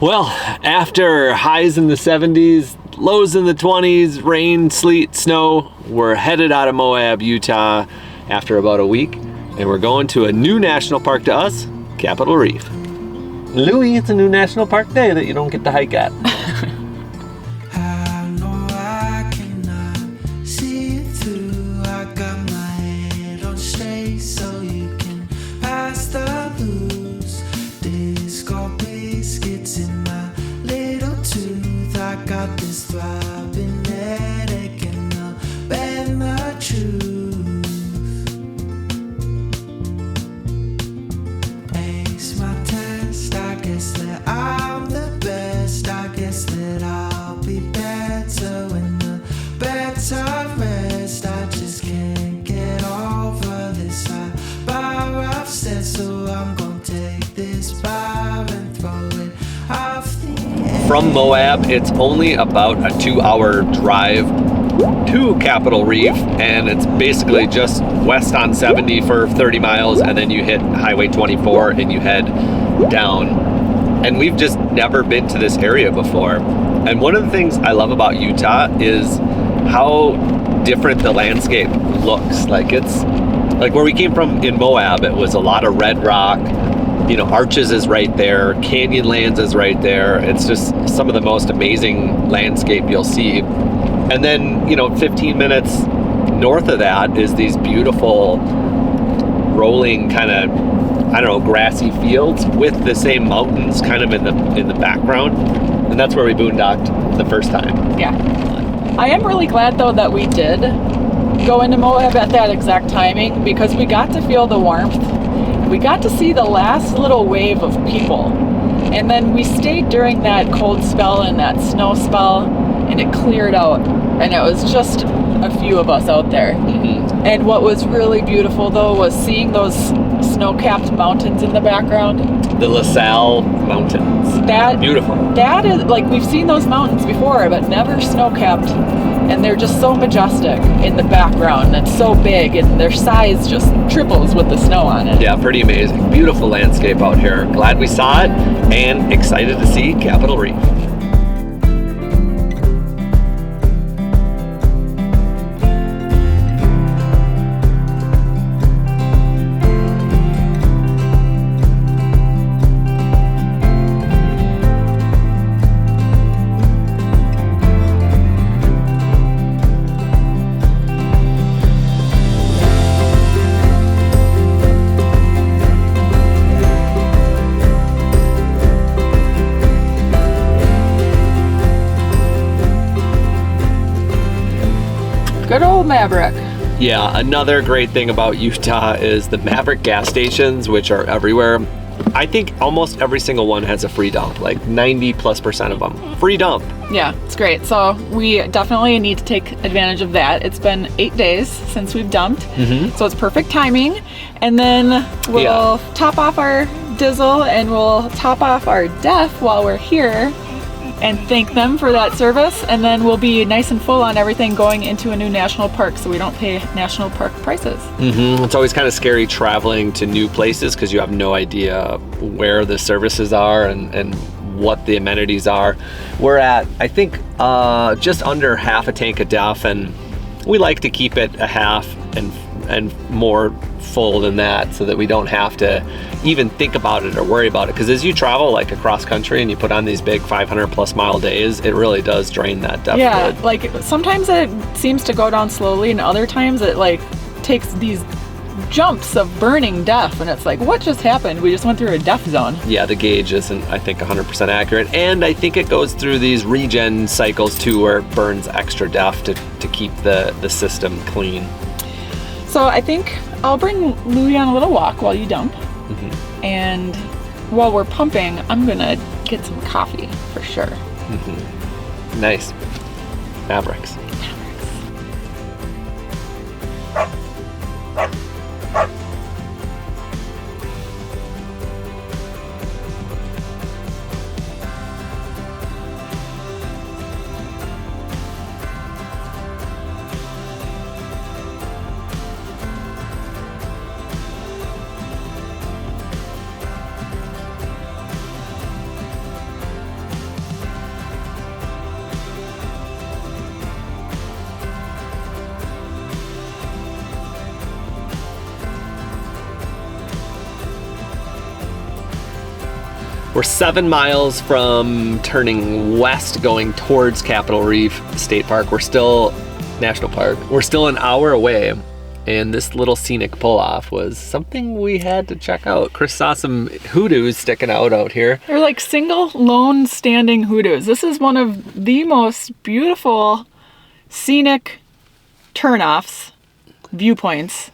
Well, after highs in the 70s, lows in the 20s, rain, sleet, snow, we're headed out of Moab, Utah after about a week, and we're going to a new national park to us, Capital Reef. Louie, it's a new national park day that you don't get to hike at. From Moab, it's only about a 2-hour drive to Capital Reef, and it's basically just west on 70 for 30 miles, and then you hit Highway 24 and you head down. And we've just never been to this area before. And one of the things I love about Utah is how different the landscape looks. Like, it's like where we came from in Moab, it was a lot of red rock. You know, Arches is right there, Canyonlands is right there. It's just some of the most amazing landscape you'll see. And then, you know, 15 minutes north of that is these beautiful rolling kind of, I don't know, grassy fields with the same mountains kind of in the background. And that's where we boondocked the first time. Yeah. I am really glad though that we did go into Moab at that exact timing, because we got to feel the warmth. We got to see the last little wave of people, and then we stayed during that cold spell and that snow spell, and it cleared out, and it was just a few of us out there. Mm-hmm. And what was really beautiful though was seeing those snow-capped mountains in the background. The LaSalle Mountains. Beautiful. That is, like, we've seen those mountains before, but never snow-capped. And they're just so majestic in the background, and so big, and their size just triples with the snow on it. Yeah, pretty amazing. Beautiful landscape out here. Glad we saw it, and excited to see Capital Reef. Good old Maverick. Yeah, another great thing about Utah is the Maverick gas stations, which are everywhere. I think almost every single one has a free dump, like 90+% of them. Free dump. Yeah, it's great. So we definitely need to take advantage of that. It's been 8 days since we've dumped, so it's perfect timing. And then we'll top off our diesel and we'll top off our DEF while we're here and thank them for that service, and then we'll be nice and full on everything going into a new national park, so we don't pay national park prices. It's always kind of scary traveling to new places because you have no idea where the services are and what the amenities are. We're at, I think, just under half a tank of DEF, and we like to keep it a half and more full than that, so that we don't have to even think about it or worry about it. Because as you travel like across country and you put on these big 500+ mile days, it really does drain that DEF fluid. Like sometimes it seems to go down slowly, and other times it like takes these jumps of burning DEF, and it's like, what just happened? We just went through a DEF zone. Yeah, the gauge isn't, I think, 100% accurate, and I think it goes through these regen cycles too, where it burns extra DEF to keep the system clean. So I think I'll bring Louie on a little walk while you dump. And while we're pumping, I'm gonna get some coffee for sure. Nice. Mavericks. We're 7 miles from turning west going towards Capital Reef State Park. We're still, National Park. We're still an hour away. And this little scenic pull-off was something we had to check out. Chris saw some hoodoos sticking out here. They're like single, lone standing hoodoos. This is one of the most beautiful scenic turnoffs, viewpoints.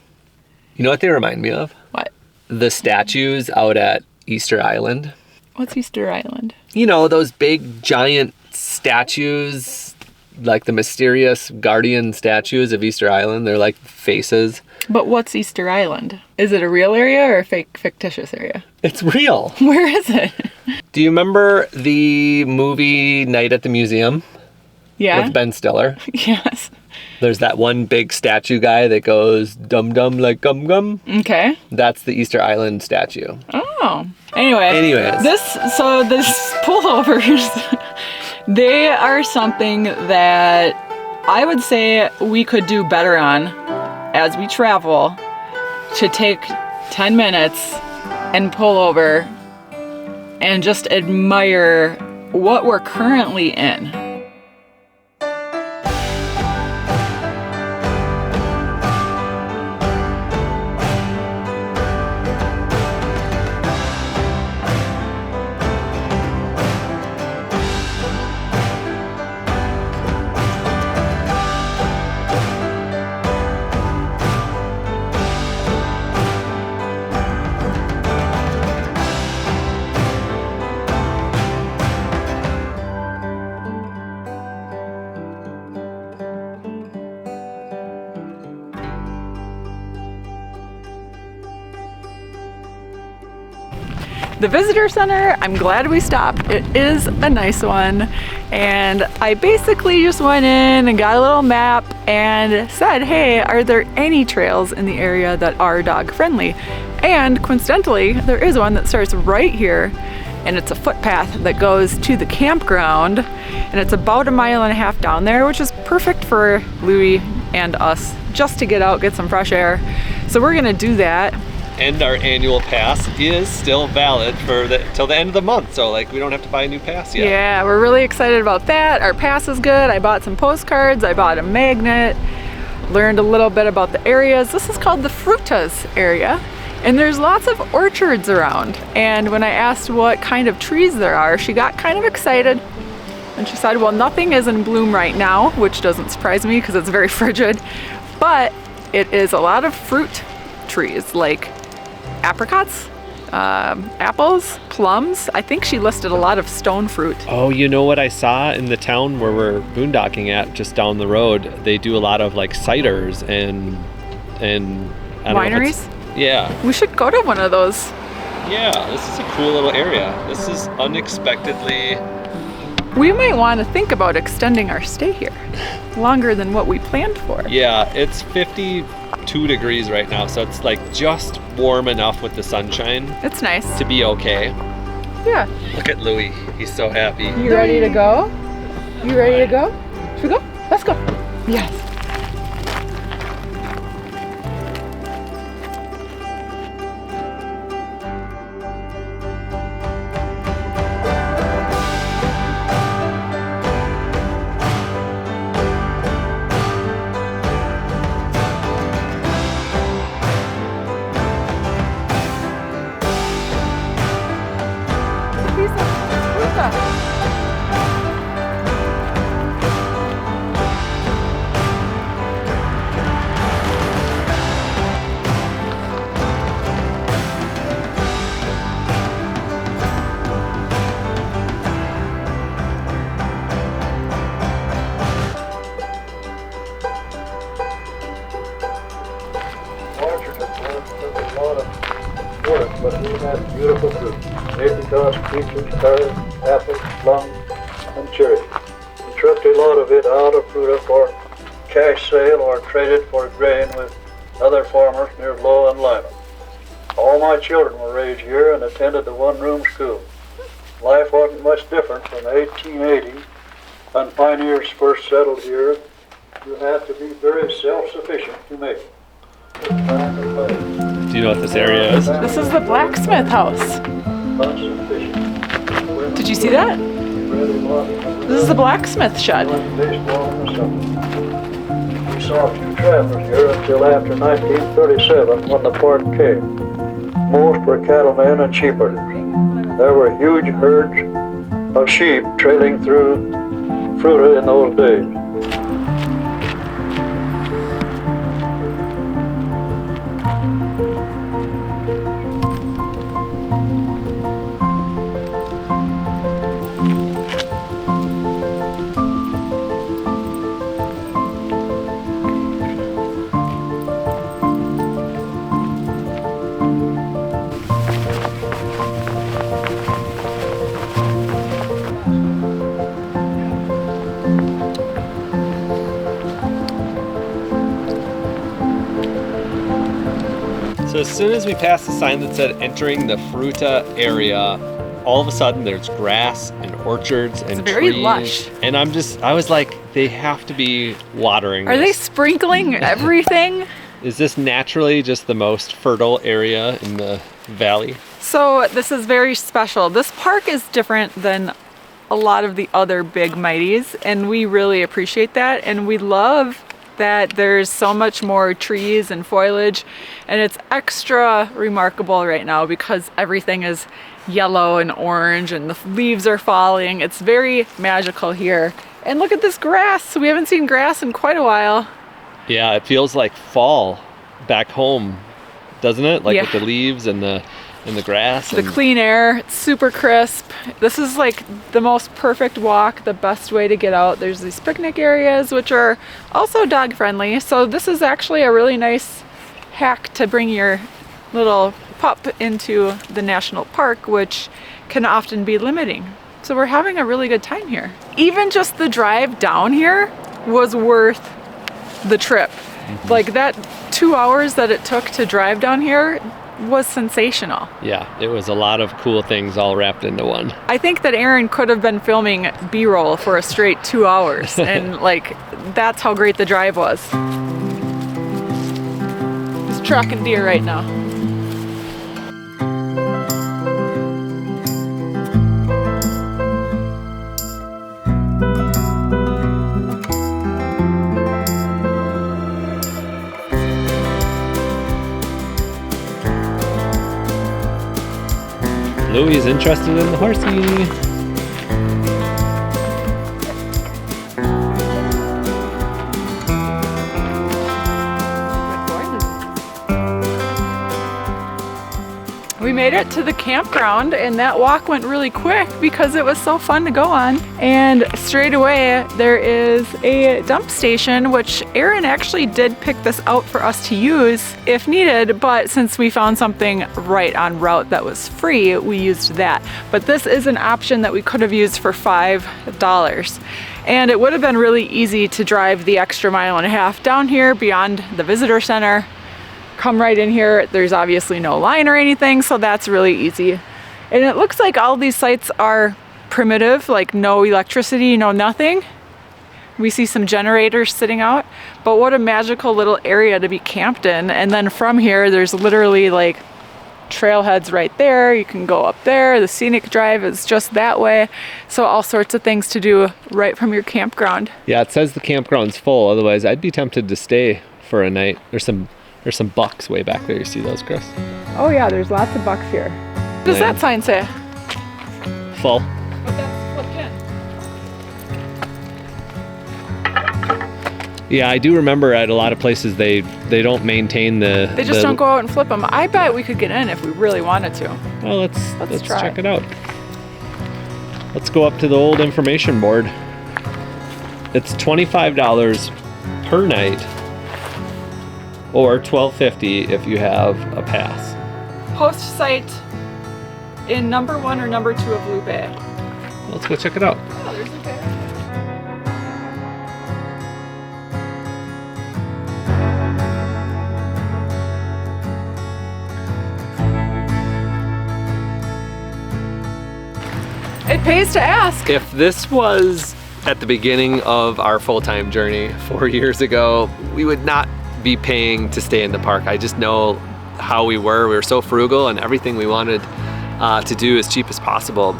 You know what they remind me of? What? The statues out at Easter Island. What's Easter Island? You know, those big giant statues, like the mysterious guardian statues of Easter Island. They're like faces. But what's Easter Island? Is it a real area or a fictitious area? It's real. Where is it? Do you remember the movie Night at the Museum? Yeah. With Ben Stiller? Yes. There's that one big statue guy that goes dum dum like gum gum. Okay. That's the Easter Island statue. Oh. Anyways. This pullovers, they are something that I would say we could do better on as we travel, to take 10 minutes and pull over and just admire what we're currently in. The visitor center, I'm glad we stopped. It is a nice one. And I basically just went in and got a little map and said, hey, are there any trails in the area that are dog friendly? And coincidentally, there is one that starts right here, and it's a footpath that goes to the campground, and it's about 1.5 miles down there, which is perfect for Louie and us just to get out, get some fresh air. So we're gonna do that. And our annual pass is still valid for till the end of the month, so like we don't have to buy a new pass yet. Yeah, we're really excited about that. Our pass is good. I bought some postcards, I bought a magnet, learned a little bit about the areas. This is called the Fruita's area, and there's lots of orchards around. And when I asked what kind of trees there are, she got kind of excited. And she said, well, nothing is in bloom right now, which doesn't surprise me because it's very frigid, but it is a lot of fruit trees, like apricots, apples, plums. I think she listed a lot of stone fruit. Oh, you know what I saw in the town where we're boondocking at, just down the road? They do a lot of like ciders and I don't wineries? know yeah. We should go to one of those. Yeah, this is a cool little area. This is unexpectedly... We might want to think about extending our stay here longer than what we planned for. Yeah, it's 52 degrees right now, so it's like just warm enough with the sunshine. It's nice. To be okay. Yeah. Look at Louie, he's so happy. You ready to go? You ready to go? Should we go? Let's go. Yes. But we had beautiful fruit, apricots, peaches, pears, apples, plums, and cherries. We trucked a lot of it out of Fruita for cash sale or traded for grain with other farmers near Low and Lyman. All my children were raised here and attended the one-room school. Life wasn't much different from 1880 when pioneers first settled here. You had to be very self-sufficient to make it. Do you know what this area is? This is the blacksmith house. Self-sufficient. Did you see that? This is the blacksmith shed. We saw a few travelers here until after 1937 when the park came. Most were cattlemen and sheep herders. There were huge herds of sheep trailing through Fruita in those days. So as soon as we passed the sign that said entering the Fruita area, all of a sudden there's grass and orchards and It's very trees. lush. And I was like, they have to be watering Are they this. sprinkling everything? Is this naturally just the most fertile area in the valley? So this is very special. This park is different than a lot of the other big mighties, and we really appreciate that. And we love that there's so much more trees and foliage, and it's extra remarkable right now because everything is yellow and orange and the leaves are falling. It's very magical here. And look at this grass. We haven't seen grass in quite a while. Yeah, it feels like fall back home, doesn't it? Like Yeah. with the leaves and the grass. The clean air, it's super crisp. This is like the most perfect walk, the best way to get out. There's these picnic areas, which are also dog friendly. So this is actually a really nice hack to bring your little pup into the national park, which can often be limiting. So we're having a really good time here. Even just the drive down here was worth the trip. Like that 2 hours that it took to drive down here was sensational. Yeah, it was a lot of cool things all wrapped into one. I think that Aaron could have been filming B-roll for a straight 2 hours, and like that's how great the drive was. He's tracking deer right now. Louis is interested in the horsey. We made it to the campground, and that walk went really quick because it was so fun to go on. And straight away there is a dump station, which Aaron actually did pick this out for us to use if needed, but since we found something right on route that was free, we used that. But this is an option that we could have used for $5. And it would have been really easy to drive the extra mile and a half down here beyond the visitor center. Come right in here. There's obviously no line or anything, so that's really easy. And it looks like all these sites are primitive, like no electricity, no nothing. We see some generators sitting out, but what a magical little area to be camped in. And then from here, there's literally like trailheads right there. You can go up there. The Scenic Drive is just that way. So all sorts of things to do right from your campground. Yeah, it says the campground's full. Otherwise, I'd be tempted to stay for a night. There's some bucks way back there. You see those, Chris? Oh yeah, there's lots of bucks here. What does that sign say? Full. But that's flipped in. Yeah, I do remember at a lot of places they don't maintain the. They just don't go out and flip them. I bet we could get in if we really wanted to. Well, let's try. check it out. Let's go up to the old information board. It's $25 per night, or $12.50 if you have a pass. Host site in number 1 or number 2 of Blue Bay. Let's go check it out. Oh, there's a bear. It pays to ask. If this was at the beginning of our full-time journey 4 years ago, we would not be paying to stay in the park. I just know how we were. We were so frugal, and everything we wanted to do as cheap as possible.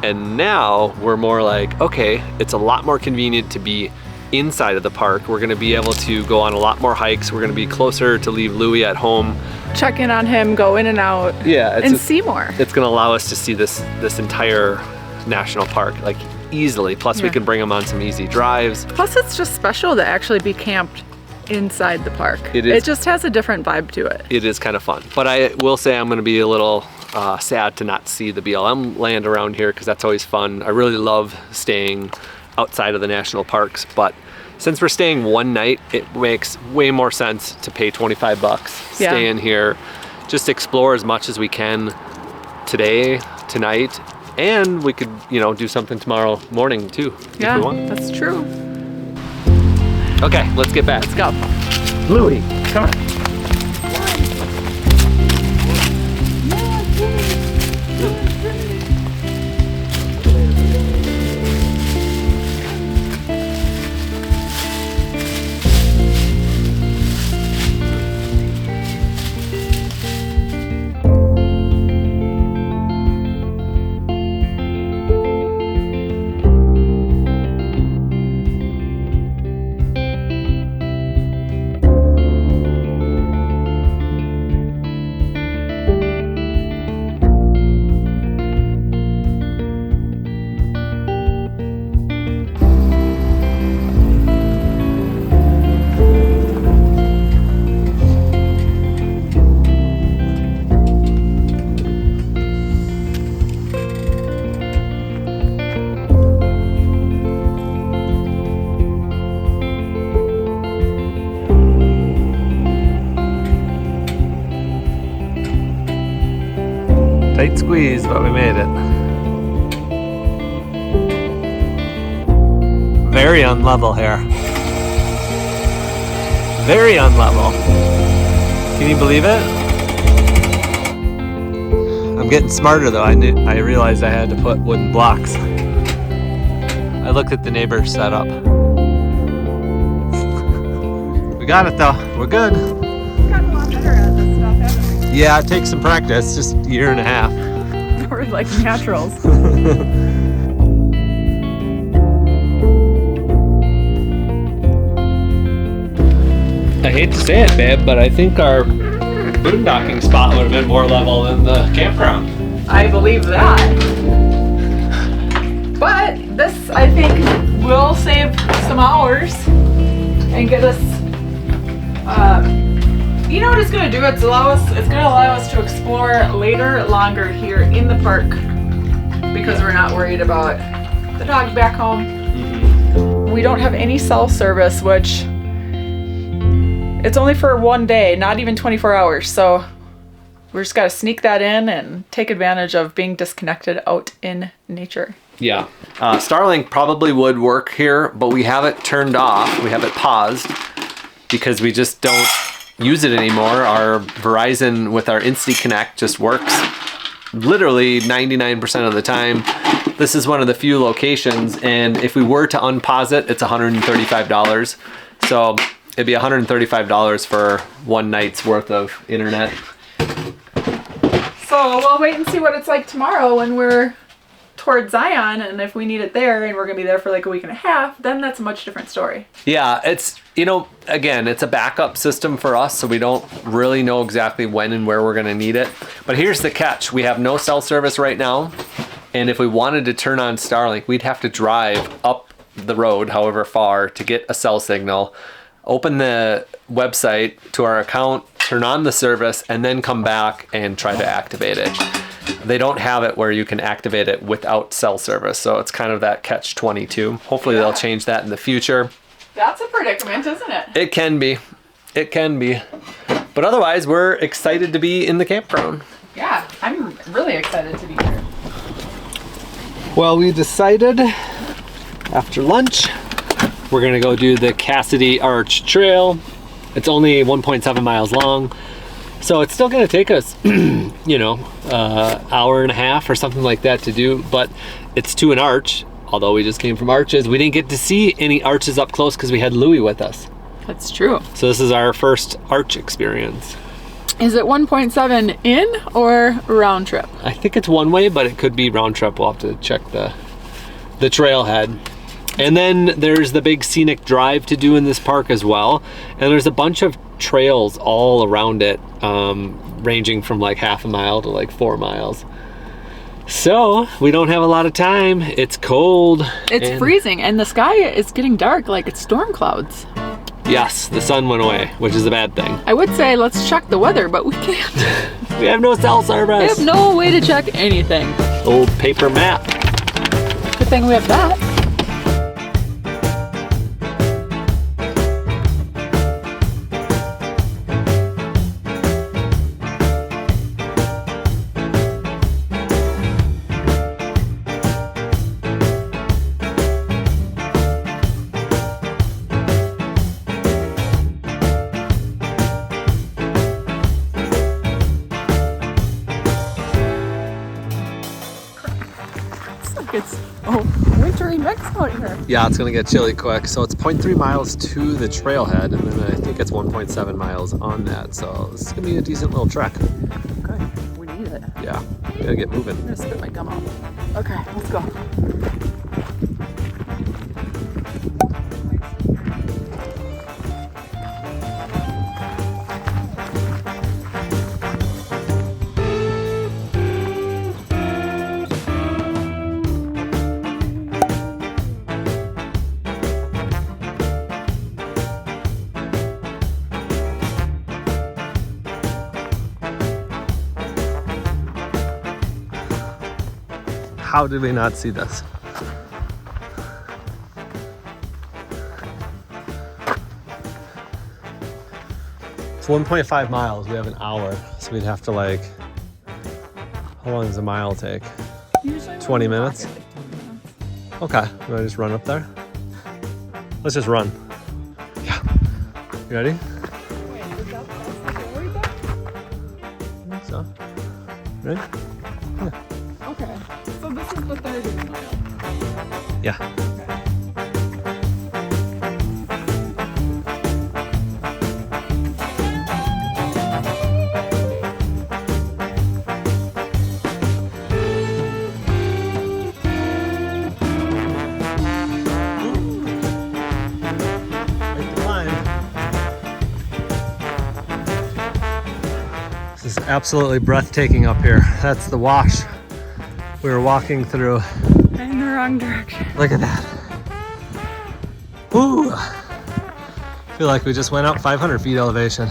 And now we're more like, okay, it's a lot more convenient to be inside of the park. We're gonna be able to go on a lot more hikes. We're gonna be closer to leave Louie at home. Check in on him, go in and out. Yeah, and see more. It's gonna allow us to see this entire national park like easily. Plus we can bring him on some easy drives. Plus it's just special to actually be camped inside the park. It just has a different vibe to it. It is kind of fun. But I will say I'm gonna be a little sad to not see the BLM land around here because that's always fun. I really love staying outside of the national parks, but since we're staying one night, it makes way more sense to pay 25 bucks, stay in here, just explore as much as we can today, tonight, and we could, you know, do something tomorrow morning too, if we want. That's true. Okay, let's get back. Let's go. Louie, come on. Tight squeeze, but we made it. Very unlevel here. Very unlevel. Can you believe it? I'm getting smarter though. I realized I had to put wooden blocks. I looked at the neighbor's setup. We got it though. We're good. We've gotten a lot better at this stuff, haven't we? Yeah, it takes some practice, just a year and a half. We're like naturals. I hate to say it, babe, but I think our boondocking spot would have been more level than the campground. I believe that. But this, I think, will save some hours and get us. You know what it's going to do? It's going to allow us to explore later, longer here in the park because we're not worried about the dogs back home. Mm-hmm. We don't have any cell service, which it's only for one day, not even 24 hours. So we just got to sneak that in and take advantage of being disconnected out in nature. Yeah. Starlink probably would work here, but we have it turned off. We have it paused because we just don't use it anymore. Our Verizon with our Insti Connect just works literally 99% of the time. This is one of the few locations, and if we were to unpause it, it's $135. So it'd be $135 for one night's worth of internet. So we'll wait and see what it's like tomorrow when we're towards Zion, and if we need it there and we're gonna be there for like a week and a half, then that's a much different story. Yeah, it's, you know, again, it's a backup system for us, so we don't really know exactly when and where we're gonna need it. But here's the catch. We have no cell service right now, and if we wanted to turn on Starlink, we'd have to drive up the road however far to get a cell signal, open the website to our account, turn on the service, and then come back and try to activate it. They don't have it where you can activate it without cell service, so it's kind of that catch-22. Hopefully they'll change that in the future. That's a predicament, isn't it? It can be. It can be. But otherwise, we're excited to be in the campground. Yeah, I'm really excited to be here. Well, we decided after lunch, we're gonna go do the Cassidy Arch Trail. It's only 1.7 miles long. So it's still gonna take us, you know, hour and a half or something like that to do, but it's to an arch. Although we just came from arches, we didn't get to see any arches up close because we had Louie with us. That's true. So this is our first arch experience. Is it 1.7 in or round trip? I think it's one way, but it could be round trip. We'll have to check the trailhead. And then there's the big scenic drive to do in this park as well. And there's a bunch of trails all around it, ranging from like half a mile to like 4 miles. So we don't have a lot of time. It's cold. It's freezing, and the sky is getting dark like it's storm clouds. Yes, the sun went away, which is a bad thing. I would say let's check the weather, but we can't. We have no cell service. We have no way to check anything. Old paper map. Good thing we have that. It's wintry mix out here. Yeah, it's gonna get chilly quick. So it's 0.3 miles to the trailhead, and then I think it's 1.7 miles on that. So this is gonna be a decent little trek. Okay, we need it. Yeah, we gotta get moving. I'm gonna spit my gum out. Okay, let's go. How did we not see this? It's 1.5 miles. We have an hour, so we'd have to like. How long does a mile take? Usually 20 minutes. Okay, you wanna just run up there? Let's just run. Yeah. You ready? Wait, is that the door right there? I think so. Ready? Okay, so this is the third of the mile. Yeah. This is absolutely breathtaking up here. That's the wash we were walking through. In the wrong direction. Look at that. Ooh. Feel like we just went up 500 feet elevation.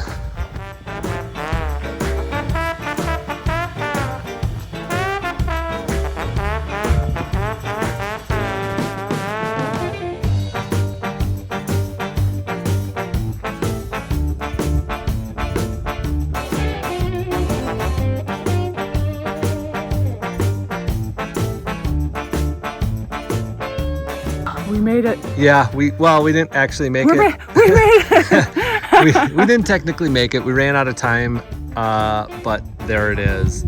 We made it. Yeah, we didn't actually make it. We made it. we didn't technically make it. We ran out of time, but there it is.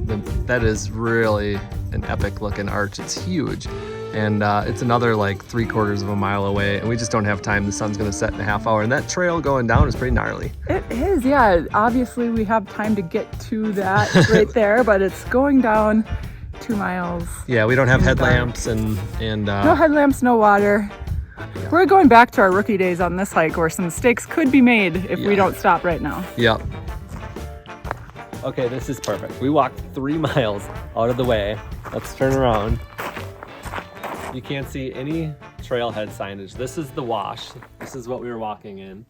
That is really an epic looking arch. It's huge, and it's another like 3/4 of a mile away, and we just don't have time. The sun's gonna set in a half hour, and that trail going down is pretty gnarly. It is, yeah. Obviously, we have time to get to that right there, but it's going down 2 miles. Yeah, we don't have headlamps and no headlamps, no water. Yeah. We're going back to our rookie days on this hike where some mistakes could be made if we don't stop right now. Yep. Okay, this is perfect. We walked 3 miles out of the way. Let's turn around. You can't see any trailhead signage. This is the wash. This is what we were walking in.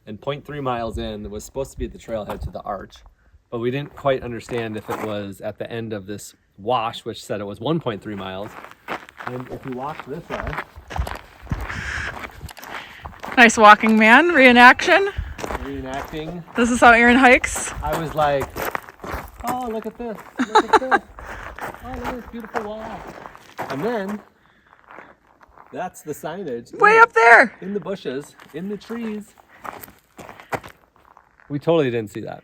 And 0.3 miles in, it was supposed to be the trailhead to the arch, but we didn't quite understand if it was at the end of this wash, which said it was 1.3 miles. And if you walk this way. Nice walking man, reenaction. Reenacting. This is how Aaron hikes. I was like, oh, look at this. Look at this. Oh, look at this beautiful wall. And then, that's the signage. Way up there. In the bushes, in the trees. We totally didn't see that.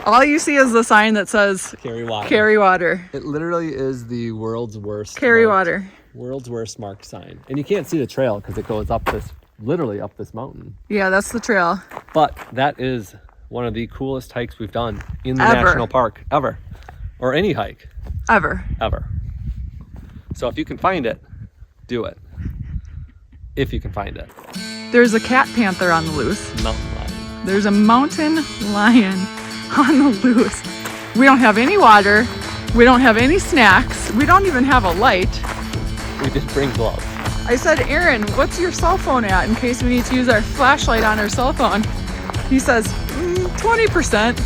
All you see is the sign that says Carry water. Carry water. It literally is the world's worst. Carry water. World's worst marked sign. And you can't see the trail because it goes up this, literally up this mountain. Yeah, that's the trail. But that is one of the coolest hikes we've done in the Ever. national park ever, or any hike Ever. ever. So if you can find it, do it. If you can find it. There's a cat panther on the loose. Mountain lion. There's a mountain lion on the loose. We don't have any water. We don't have any snacks. We don't even have a light. We did bring gloves. I said, Aaron, what's your cell phone at in case we need to use our flashlight on our cell phone? He says, 20%.